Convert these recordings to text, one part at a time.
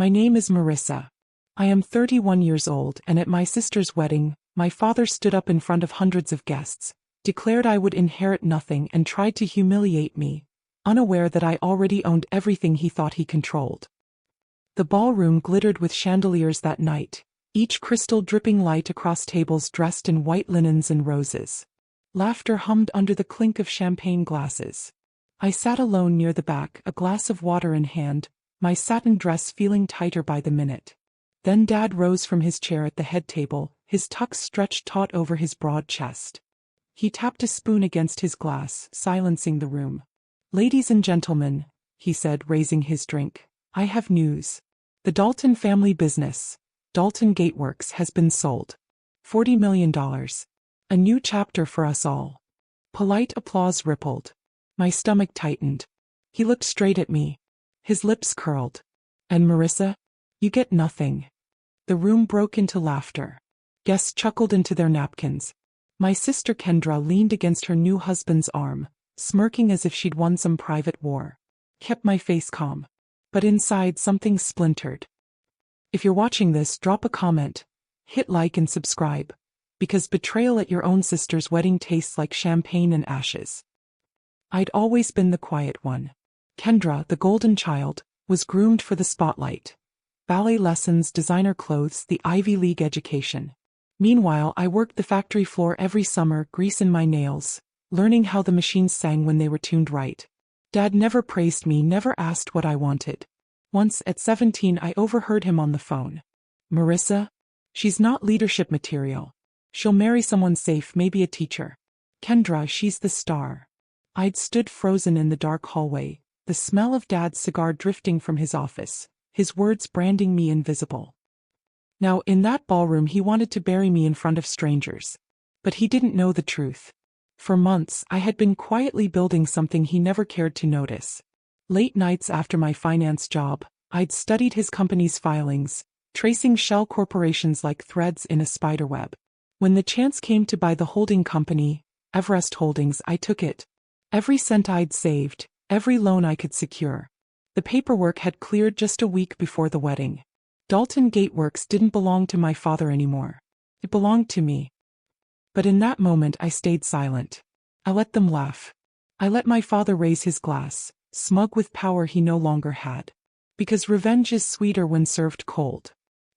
My name is Marissa. I am 31 years old, and at my sister's wedding, my father stood up in front of hundreds of guests, declared I would inherit nothing, and tried to humiliate me, unaware that I already owned everything he thought he controlled. The ballroom glittered with chandeliers that night, each crystal dripping light across tables dressed in white linens and roses. Laughter hummed under the clink of champagne glasses. I sat alone near the back, a glass of water in hand, my satin dress feeling tighter by the minute. Then Dad rose from his chair at the head table, his tux stretched taut over his broad chest. He tapped a spoon against his glass, silencing the room. "Ladies and gentlemen," he said, raising his drink, "I have news. The Dalton family business, Dalton Gateworks, has been sold. $40 million. A new chapter for us all." Polite applause rippled. My stomach tightened. He looked straight at me. His lips curled. "And Marissa? You get nothing." The room broke into laughter. Guests chuckled into their napkins. My sister Kendra leaned against her new husband's arm, smirking as if she'd won some private war. Kept my face calm. But inside something splintered. If you're watching this, drop a comment, hit like and subscribe, because betrayal at your own sister's wedding tastes like champagne and ashes. I'd always been the quiet one. Kendra, the golden child, was groomed for the spotlight. Ballet lessons, designer clothes, the Ivy League education. Meanwhile, I worked the factory floor every summer, grease in my nails, learning how the machines sang when they were tuned right. Dad never praised me, never asked what I wanted. Once, at 17, I overheard him on the phone. "Marissa? She's not leadership material. She'll marry someone safe, maybe a teacher. Kendra, she's the star." I'd stood frozen in the dark hallway, the smell of Dad's cigar drifting from his office, his words branding me invisible. Now, in that ballroom, he wanted to bury me in front of strangers. But he didn't know the truth. For months, I had been quietly building something he never cared to notice. Late nights after my finance job, I'd studied his company's filings, tracing shell corporations like threads in a spiderweb. When the chance came to buy the holding company, Everest Holdings, I took it. Every cent I'd saved, every loan I could secure. The paperwork had cleared just a week before the wedding. Dalton Gateworks didn't belong to my father anymore. It belonged to me. But in that moment I stayed silent. I let them laugh. I let my father raise his glass, smug with power he no longer had. Because revenge is sweeter when served cold.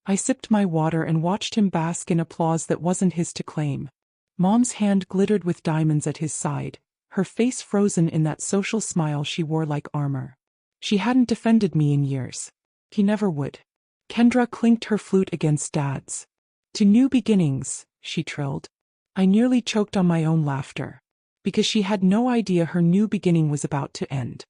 I sipped my water and watched him bask in applause that wasn't his to claim. Mom's hand glittered with diamonds at his side, her face frozen in that social smile she wore like armor. She hadn't defended me in years. He never would. Kendra clinked her flute against Dad's. "To new beginnings," she trilled. I nearly choked on my own laughter. Because she had no idea her new beginning was about to end.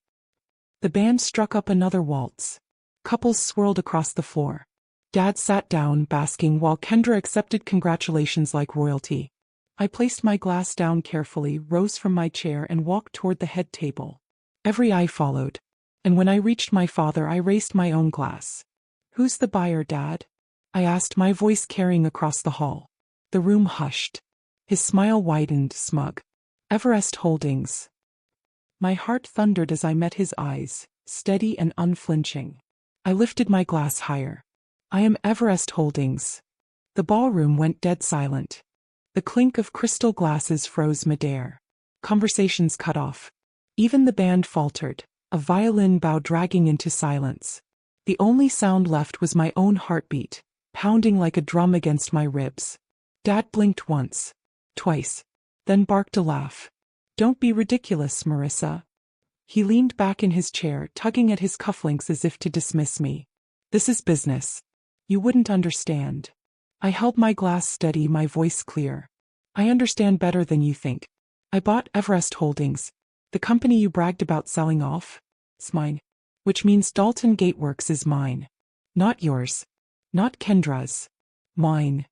The band struck up another waltz. Couples swirled across the floor. Dad sat down, basking, while Kendra accepted congratulations like royalty. I placed my glass down carefully, rose from my chair, and walked toward the head table. Every eye followed. And when I reached my father, I raised my own glass. "Who's the buyer, Dad?" I asked, my voice carrying across the hall. The room hushed. His smile widened, smug. "Everest Holdings." My heart thundered as I met his eyes, steady and unflinching. I lifted my glass higher. "I am Everest Holdings." The ballroom went dead silent. The clink of crystal glasses froze midair. Conversations cut off. Even the band faltered, a violin bow dragging into silence. The only sound left was my own heartbeat, pounding like a drum against my ribs. Dad blinked once, twice, then barked a laugh. "Don't be ridiculous, Marissa." He leaned back in his chair, tugging at his cufflinks as if to dismiss me. "This is business. You wouldn't understand." I held my glass steady, my voice clear. "I understand better than you think. I bought Everest Holdings, the company you bragged about selling off. It's mine. Which means Dalton Gateworks is mine. Not yours. Not Kendra's. Mine."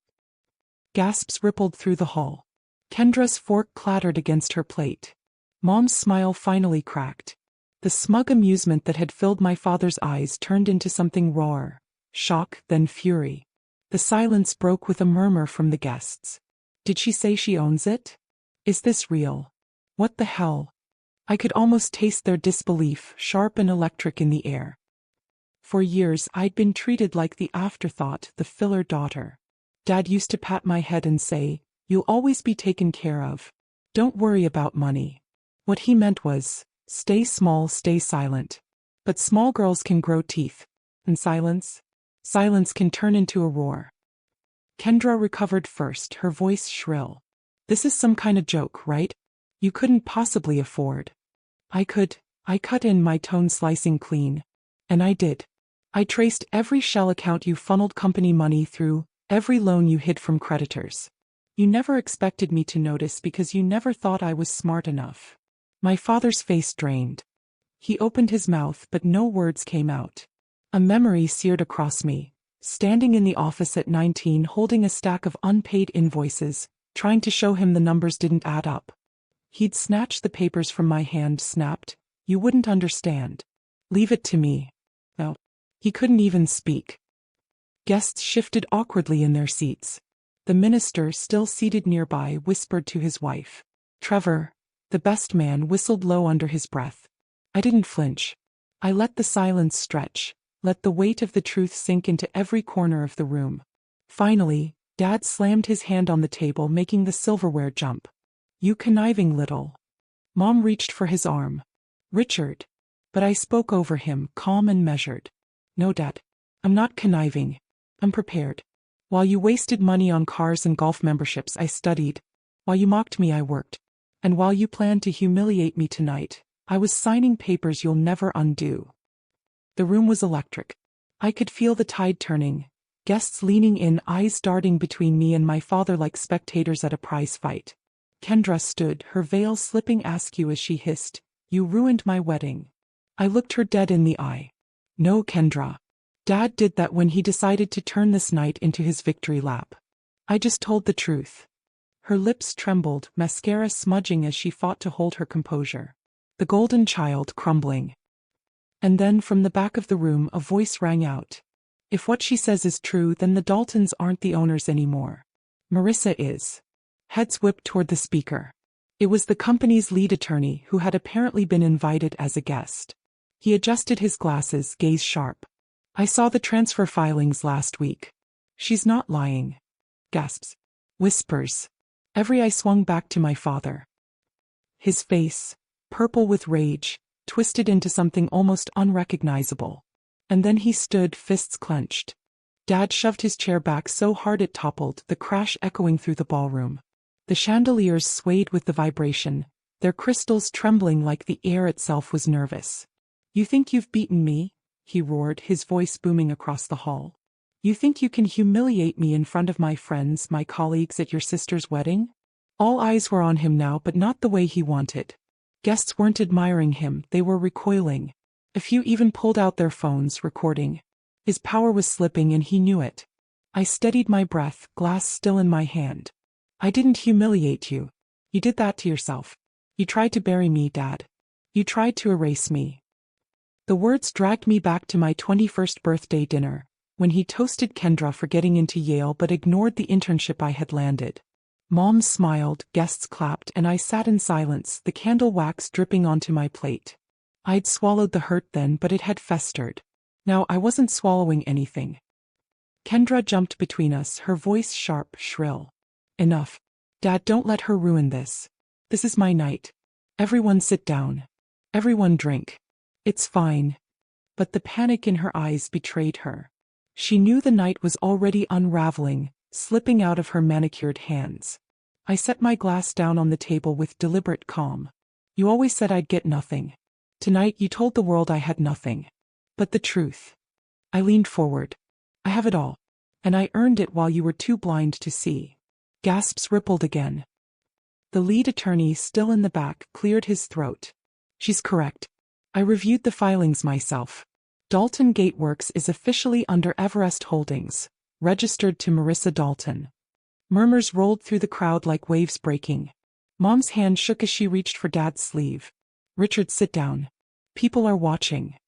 Gasps rippled through the hall. Kendra's fork clattered against her plate. Mom's smile finally cracked. The smug amusement that had filled my father's eyes turned into something rawer. Shock, then fury. The silence broke with a murmur from the guests. "Did she say she owns it? Is this real? What the hell?" I could almost taste their disbelief, sharp and electric in the air. For years I'd been treated like the afterthought, the filler daughter. Dad used to pat my head and say, "You'll always be taken care of. Don't worry about money." What he meant was, stay small, stay silent. But small girls can grow teeth. And silence can turn into a roar. Kendra recovered first, her voice shrill. "This is some kind of joke, right? You couldn't possibly afford." I could. I cut in, my tone slicing clean. "And I did. I traced every shell account you funneled company money through, every loan you hid from creditors. You never expected me to notice because you never thought I was smart enough." My father's face drained. He opened his mouth but no words came out. A memory seared across me. Standing in the office at 19 holding a stack of unpaid invoices, trying to show him the numbers didn't add up. He'd snatched the papers from my hand, snapped, "You wouldn't understand. Leave it to me." No. He couldn't even speak. Guests shifted awkwardly in their seats. The minister, still seated nearby, whispered to his wife. Trevor, the best man, whistled low under his breath. I didn't flinch. I let the silence stretch, let the weight of the truth sink into every corner of the room. Finally, Dad slammed his hand on the table, making the silverware jump. "You conniving little." Mom reached for his arm. "Richard." But I spoke over him, calm and measured. "No, Dad. I'm not conniving. I'm prepared. While you wasted money on cars and golf memberships, I studied. While you mocked me, I worked. And while you planned to humiliate me tonight, I was signing papers you'll never undo." The room was electric. I could feel the tide turning, guests leaning in, eyes darting between me and my father like spectators at a prize fight. Kendra stood, her veil slipping askew as she hissed, "You ruined my wedding." I looked her dead in the eye. "No, Kendra. Dad did that when he decided to turn this night into his victory lap. I just told the truth." Her lips trembled, mascara smudging as she fought to hold her composure. The golden child crumbling. And then from the back of the room a voice rang out. "If what she says is true, then the Daltons aren't the owners anymore. Marissa is." Heads whipped toward the speaker. It was the company's lead attorney, who had apparently been invited as a guest. He adjusted his glasses, gaze sharp. "I saw the transfer filings last week. She's not lying." Gasps. Whispers. Every eye swung back to my father. His face, purple with rage, twisted into something almost unrecognizable. And then he stood, fists clenched. Dad shoved his chair back so hard it toppled, the crash echoing through the ballroom. The chandeliers swayed with the vibration, their crystals trembling like the air itself was nervous. "You think you've beaten me?" he roared, his voice booming across the hall. "You think you can humiliate me in front of my friends, my colleagues at your sister's wedding?" All eyes were on him now, but not the way he wanted. Guests weren't admiring him, they were recoiling. A few even pulled out their phones, recording. His power was slipping and he knew it. I steadied my breath, glass still in my hand. "I didn't humiliate you. You did that to yourself. You tried to bury me, Dad. You tried to erase me." The words dragged me back to my 21st birthday dinner, when he toasted Kendra for getting into Yale but ignored the internship I had landed. Mom smiled, guests clapped, and I sat in silence, the candle wax dripping onto my plate. I'd swallowed the hurt then, but it had festered. Now I wasn't swallowing anything. Kendra jumped between us, her voice sharp, shrill. "Enough. Dad, don't let her ruin this. This is my night. Everyone sit down. Everyone drink. It's fine." But the panic in her eyes betrayed her. She knew the night was already unraveling, slipping out of her manicured hands. I set my glass down on the table with deliberate calm. "You always said I'd get nothing. Tonight you told the world I had nothing. But the truth." I leaned forward. "I have it all. And I earned it while you were too blind to see." Gasps rippled again. The lead attorney, still in the back, cleared his throat. "She's correct. I reviewed the filings myself. Dalton Gateworks is officially under Everest Holdings, registered to Marissa Dalton." Murmurs rolled through the crowd like waves breaking. Mom's hand shook as she reached for Dad's sleeve. "Richard, sit down. People are watching."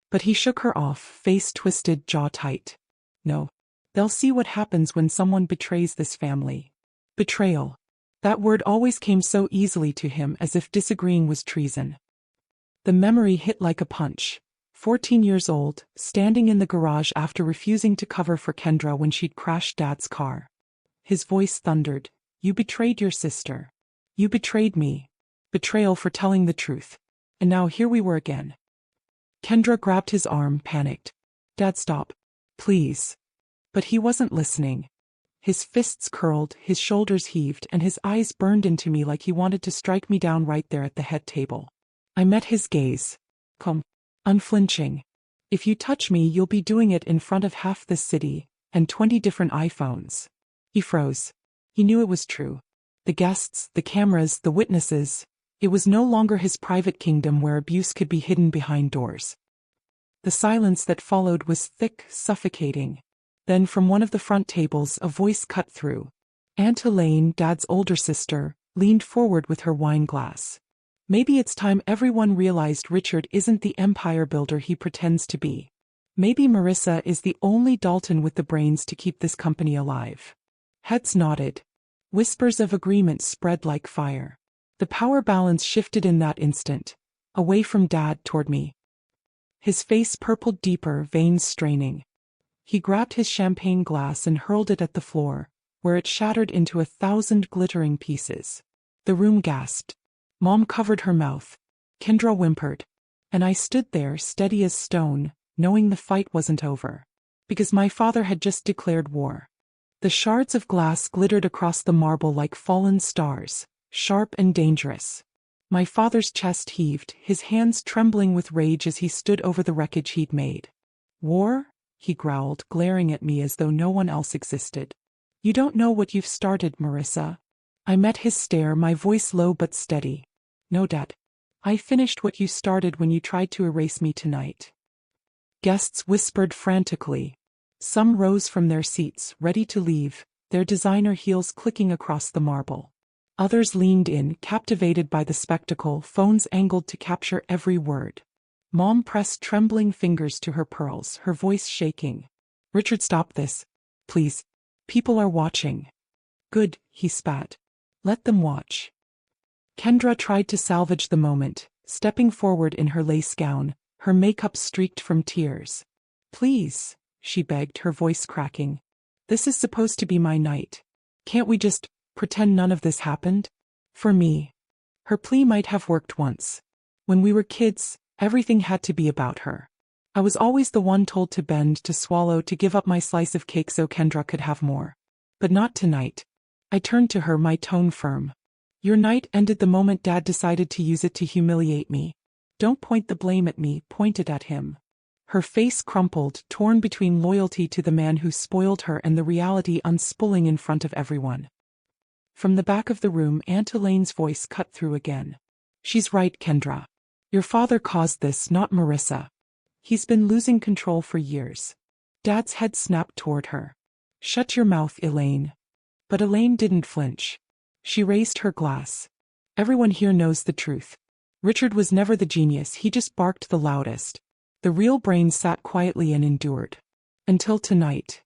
But he shook her off, face twisted, jaw tight. "No. They'll see what happens when someone betrays this family." Betrayal. That word always came so easily to him, as if disagreeing was treason. The memory hit like a punch. 14 years old, standing in the garage after refusing to cover for Kendra when she'd crashed Dad's car. His voice thundered, "You betrayed your sister. You betrayed me. Betrayal for telling the truth. And now here we were again." Kendra grabbed his arm, panicked. "Dad, stop. Please." But he wasn't listening. His fists curled, his shoulders heaved, and his eyes burned into me like he wanted to strike me down right there at the head table. I met his gaze. Calm. Unflinching. "If you touch me, you'll be doing it in front of half this city, and 20 different iPhones." He froze. He knew it was true. The guests, the cameras, the witnesses. It was no longer his private kingdom where abuse could be hidden behind doors. The silence that followed was thick, suffocating. Then from one of the front tables a voice cut through. Aunt Elaine, Dad's older sister, leaned forward with her wine glass. "Maybe it's time everyone realized Richard isn't the empire builder he pretends to be. Maybe Marissa is the only Dalton with the brains to keep this company alive." Heads nodded. Whispers of agreement spread like fire. The power balance shifted in that instant, away from Dad toward me. His face purpled deeper, veins straining. He grabbed his champagne glass and hurled it at the floor, where it shattered into 1,000 glittering pieces. The room gasped. Mom covered her mouth. Kendra whimpered. And I stood there, steady as stone, knowing the fight wasn't over. Because my father had just declared war. The shards of glass glittered across the marble like fallen stars, sharp and dangerous. My father's chest heaved, his hands trembling with rage as he stood over the wreckage he'd made. "War?" he growled, glaring at me as though no one else existed. "You don't know what you've started, Marissa." I met his stare, my voice low but steady. "No, Dad. I finished what you started when you tried to erase me tonight." Guests whispered frantically. Some rose from their seats, ready to leave, their designer heels clicking across the marble. Others leaned in, captivated by the spectacle, phones angled to capture every word. Mom pressed trembling fingers to her pearls, her voice shaking. "Richard, stop this. Please. People are watching." "Good," he spat. "Let them watch." Kendra tried to salvage the moment, stepping forward in her lace gown, her makeup streaked from tears. "Please," she begged, her voice cracking. "This is supposed to be my night. Can't we just pretend none of this happened? For me." Her plea might have worked once. When we were kids, everything had to be about her. I was always the one told to bend, to swallow, to give up my slice of cake so Kendra could have more. But not tonight. I turned to her, my tone firm. "Your night ended the moment Dad decided to use it to humiliate me. Don't point the blame at me, point it at him." Her face crumpled, torn between loyalty to the man who spoiled her and the reality unspooling in front of everyone. From the back of the room, Aunt Elaine's voice cut through again. "She's right, Kendra. Your father caused this, not Marissa. He's been losing control for years." Dad's head snapped toward her. "Shut your mouth, Elaine." But Elaine didn't flinch. She raised her glass. "Everyone here knows the truth. Richard was never the genius, he just barked the loudest. The real brain sat quietly and endured. Until tonight."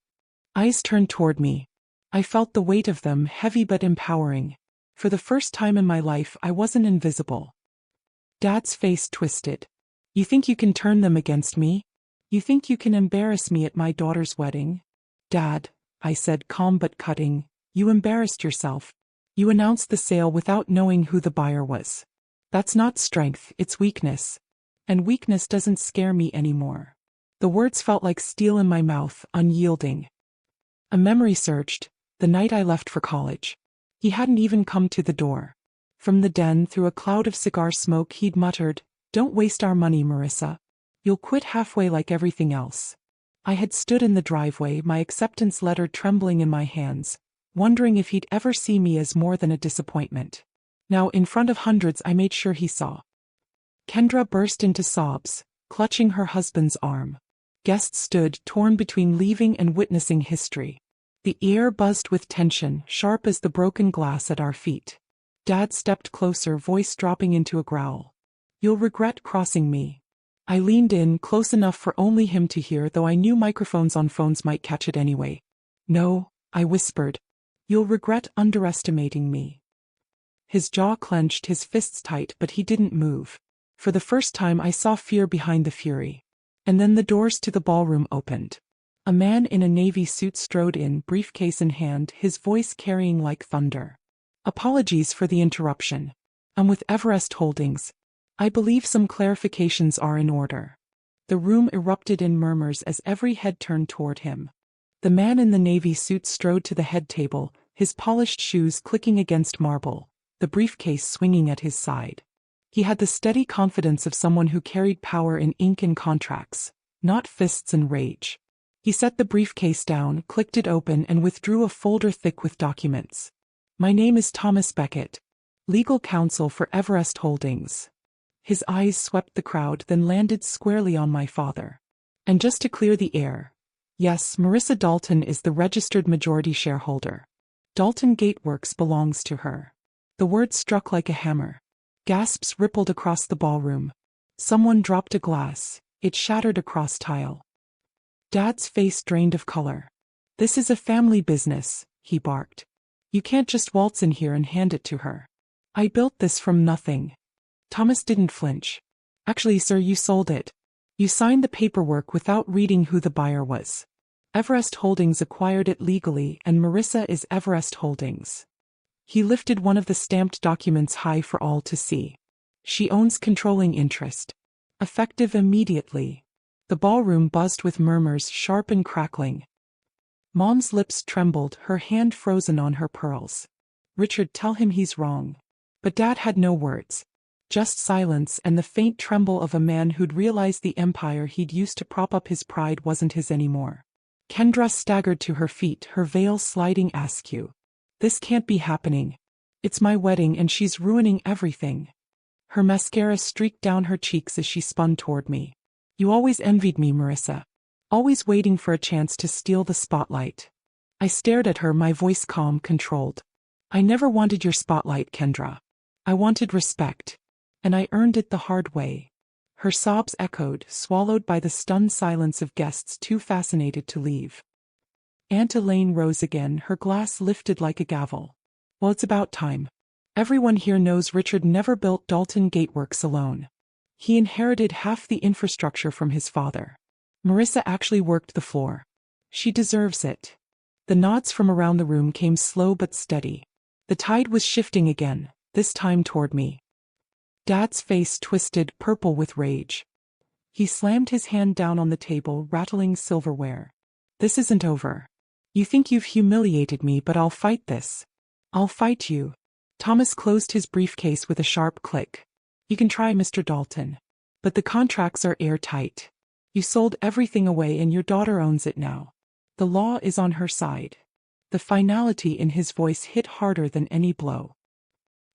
Eyes turned toward me. I felt the weight of them, heavy but empowering. For the first time in my life, I wasn't invisible. Dad's face twisted. "You think you can turn them against me? You think you can embarrass me at my daughter's wedding?" "Dad," I said, calm but cutting, "you embarrassed yourself. You announced the sale without knowing who the buyer was. That's not strength, it's weakness. And weakness doesn't scare me anymore." The words felt like steel in my mouth, unyielding. A memory surged, the night I left for college. He hadn't even come to the door. From the den, through a cloud of cigar smoke, he'd muttered, "Don't waste our money, Marissa. You'll quit halfway like everything else." I had stood in the driveway, my acceptance letter trembling in my hands, wondering if he'd ever see me as more than a disappointment. Now, in front of hundreds, I made sure he saw. Kendra burst into sobs, clutching her husband's arm. Guests stood, torn between leaving and witnessing history. The air buzzed with tension, sharp as the broken glass at our feet. Dad stepped closer, voice dropping into a growl. "You'll regret crossing me." I leaned in, close enough for only him to hear, though I knew microphones on phones might catch it anyway. "No," I whispered. "You'll regret underestimating me." His jaw clenched, his fists tight, but he didn't move. For the first time I saw fear behind the fury. And then the doors to the ballroom opened. A man in a navy suit strode in, briefcase in hand, his voice carrying like thunder. "Apologies for the interruption. I'm with Everest Holdings. I believe some clarifications are in order." The room erupted in murmurs as every head turned toward him. The man in the navy suit strode to the head table, his polished shoes clicking against marble, the briefcase swinging at his side. He had the steady confidence of someone who carried power in ink and contracts, not fists and rage. He set the briefcase down, clicked it open, and withdrew a folder thick with documents. "My name is Thomas Beckett, legal counsel for Everest Holdings." His eyes swept the crowd, then landed squarely on my father. "And just to clear the air, yes, Marissa Dalton is the registered majority shareholder. Dalton Gateworks belongs to her." The word struck like a hammer. Gasps rippled across the ballroom. Someone dropped a glass. It shattered across tile. Dad's face drained of color. "This is a family business," he barked. "You can't just waltz in here and hand it to her. I built this from nothing." Thomas didn't flinch. "Actually, sir, you sold it. You signed the paperwork without reading who the buyer was. Everest Holdings acquired it legally, and Marissa is Everest Holdings." He lifted one of the stamped documents high for all to see. "She owns controlling interest. Effective immediately." The ballroom buzzed with murmurs, sharp and crackling. Mom's lips trembled, her hand frozen on her pearls. "Richard, tell him he's wrong." But Dad had no words. Just silence and the faint tremble of a man who'd realized the empire he'd used to prop up his pride wasn't his anymore. Kendra staggered to her feet, her veil sliding askew. "This can't be happening. It's my wedding and she's ruining everything." Her mascara streaked down her cheeks as she spun toward me. "You always envied me, Marissa. Always waiting for a chance to steal the spotlight." I stared at her, my voice calm, controlled. "I never wanted your spotlight, Kendra. I wanted respect. And I earned it the hard way." Her sobs echoed, swallowed by the stunned silence of guests too fascinated to leave. Aunt Elaine rose again, her glass lifted like a gavel. "Well, it's about time. Everyone here knows Richard never built Dalton Gateworks alone. He inherited half the infrastructure from his father. Marissa actually worked the floor. She deserves it." The nods from around the room came slow but steady. The tide was shifting again, this time toward me. Dad's face twisted, purple with rage. He slammed his hand down on the table, rattling silverware. "This isn't over. You think you've humiliated me, but I'll fight this. I'll fight you." Thomas closed his briefcase with a sharp click. "You can try, Mr. Dalton. But the contracts are airtight. You sold everything away and your daughter owns it now. The law is on her side." The finality in his voice hit harder than any blow.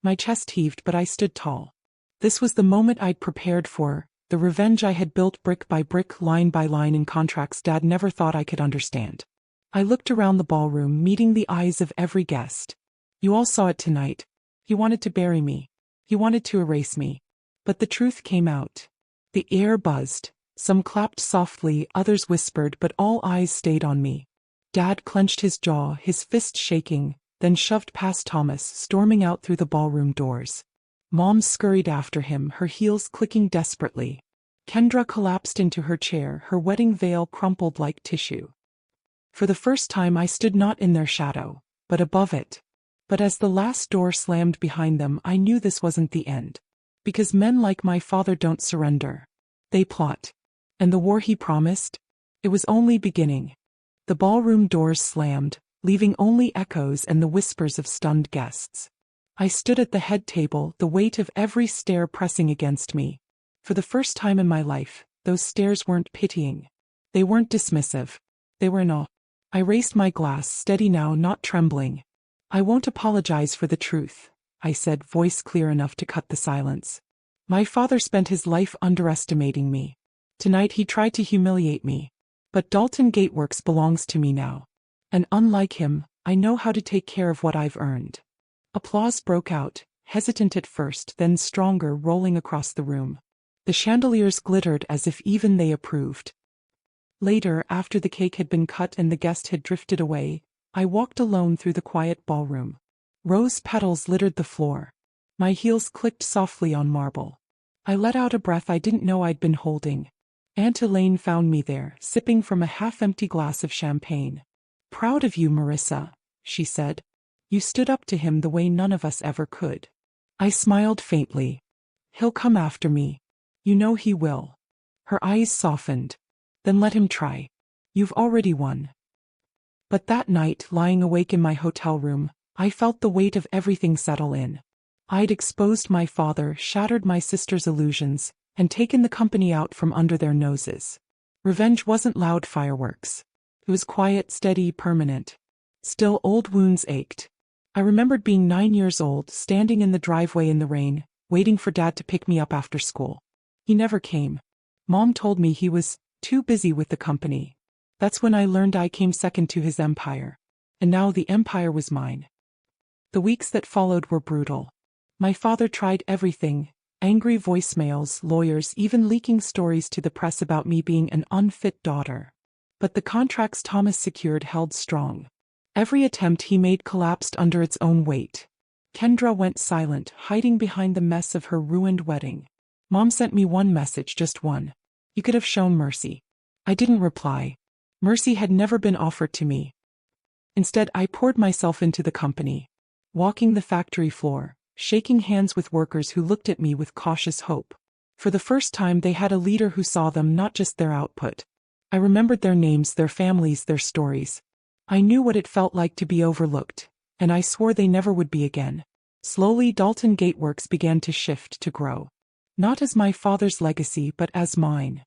My chest heaved, but I stood tall. This was the moment I'd prepared for, the revenge I had built brick by brick, line by line in contracts Dad never thought I could understand. I looked around the ballroom, meeting the eyes of every guest. "You all saw it tonight. He wanted to bury me. He wanted to erase me. But the truth came out." The air buzzed. Some clapped softly, others whispered, but all eyes stayed on me. Dad clenched his jaw, his fist shaking, then shoved past Thomas, storming out through the ballroom doors. Mom scurried after him, her heels clicking desperately. Kendra collapsed into her chair, her wedding veil crumpled like tissue. For the first time I stood not in their shadow, but above it. But as the last door slammed behind them, I knew this wasn't the end. Because men like my father don't surrender. They plot. And the war he promised? It was only beginning. The ballroom doors slammed, leaving only echoes and the whispers of stunned guests. I stood at the head table, the weight of every stare pressing against me. For the first time in my life, those stares weren't pitying. They weren't dismissive. They were in awe. I raised my glass, steady now, not trembling. "I won't apologize for the truth," I said, voice clear enough to cut the silence. "My father spent his life underestimating me. Tonight he tried to humiliate me. But Dalton Gateworks belongs to me now. And unlike him, I know how to take care of what I've earned." Applause broke out, hesitant at first, then stronger, rolling across the room. The chandeliers glittered as if even they approved. Later, after the cake had been cut and the guest had drifted away, I walked alone through the quiet ballroom. Rose petals littered the floor. My heels clicked softly on marble. I let out a breath I didn't know I'd been holding. Aunt Elaine found me there, sipping from a half-empty glass of champagne. "Proud of you, Marissa," she said. "You stood up to him the way none of us ever could." I smiled faintly. "He'll come after me. You know he will." Her eyes softened. "Then let him try. You've already won." But that night, lying awake in my hotel room, I felt the weight of everything settle in. I'd exposed my father, shattered my sister's illusions, and taken the company out from under their noses. Revenge wasn't loud fireworks. It was quiet, steady, permanent. Still, old wounds ached. I remembered being 9 years old, standing in the driveway in the rain, waiting for Dad to pick me up after school. He never came. Mom told me he was too busy with the company. That's when I learned I came second to his empire. And now the empire was mine. The weeks that followed were brutal. My father tried everything: angry voicemails, lawyers, even leaking stories to the press about me being an unfit daughter. But the contracts Thomas secured held strong. Every attempt he made collapsed under its own weight. Kendra went silent, hiding behind the mess of her ruined wedding. Mom sent me one message, just one. "You could have shown mercy." I didn't reply. Mercy had never been offered to me. Instead, I poured myself into the company, walking the factory floor, shaking hands with workers who looked at me with cautious hope. For the first time, they had a leader who saw them, not just their output. I remembered their names, their families, their stories. I knew what it felt like to be overlooked, and I swore they never would be again. Slowly, Dalton Gateworks began to shift, to grow. Not as my father's legacy, but as mine.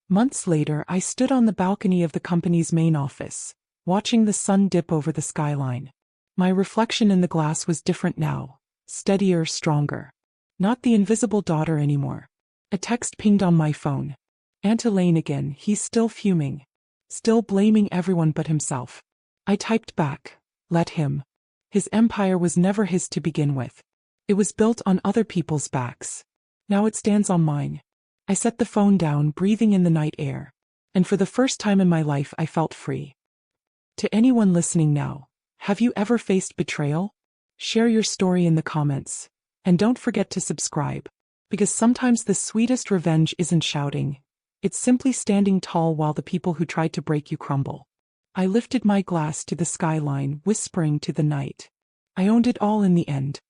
Months later, I stood on the balcony of the company's main office, watching the sun dip over the skyline. My reflection in the glass was different now, steadier, stronger. Not the invisible daughter anymore. A text pinged on my phone. "Aunt Elaine again, he's still fuming. Still blaming everyone but himself." I typed back, "Let him. His empire was never his to begin with. It was built on other people's backs. Now it stands on mine." I set the phone down, breathing in the night air. And for the first time in my life, I felt free. To anyone listening now, have you ever faced betrayal? Share your story in the comments. And don't forget to subscribe. Because sometimes the sweetest revenge isn't shouting. It's simply standing tall while the people who tried to break you crumble. I lifted my glass to the skyline, whispering to the night. I owned it all in the end.